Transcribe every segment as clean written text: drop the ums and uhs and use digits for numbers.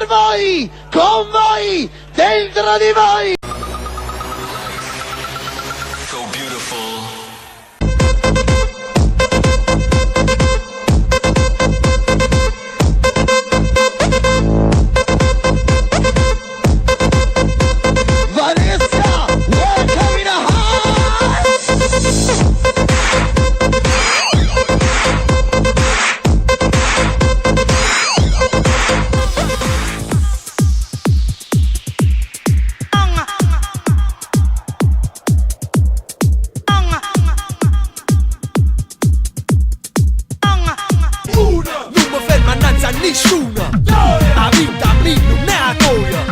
per voi, con voi, dentro di voi. So beautiful. Nessuna, la vita lì non è a goia.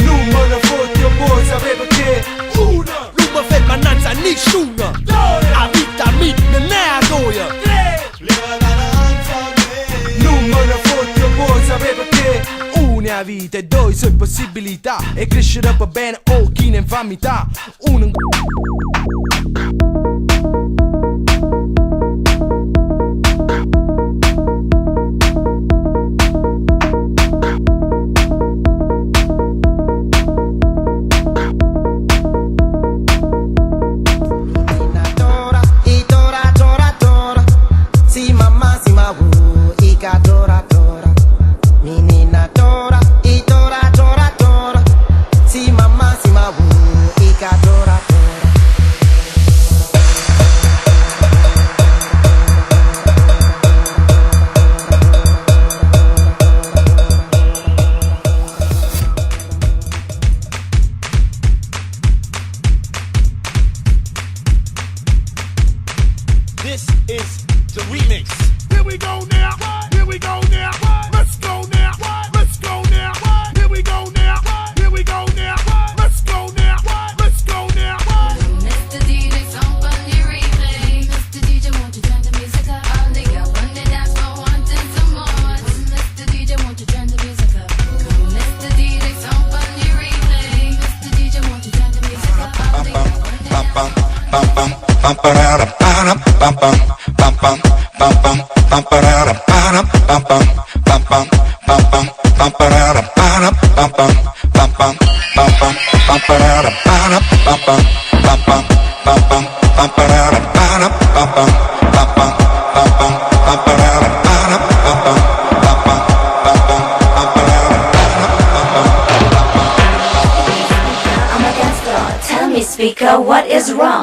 Non me ne fotti un po', sapere perché. Non mi ferma innanzi a nessuna, la vita lì non è a goia. Non me ne fotti un po', sapere perché. Una vita e due sono possibilità, e crescere per bene o chi ne infamità. Uno This is the remix. Here we go now. Here we go now. Let's go now. Let's go now. Here we go now. Here we go now. Let's go now. Let's go now. Mr. DJ, somebody replay. Mr. DJ, won't you turn the music up? All the girls on the dance floor wanting some more. Mr. DJ, won't you turn the music up? Mr. DJ, somebody replay. Mr. DJ, won't you turn the music up? All the girls on the dance floor. Tell me, speaker, what is wrong?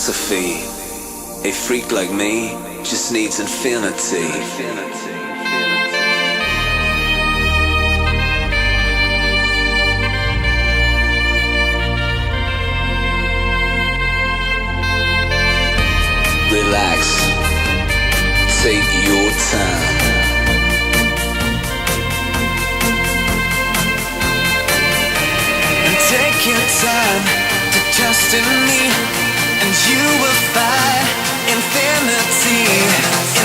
philosophy. A freak like me just needs infinity. Relax, take your time. And take your time to trust in me, and you will find infinity.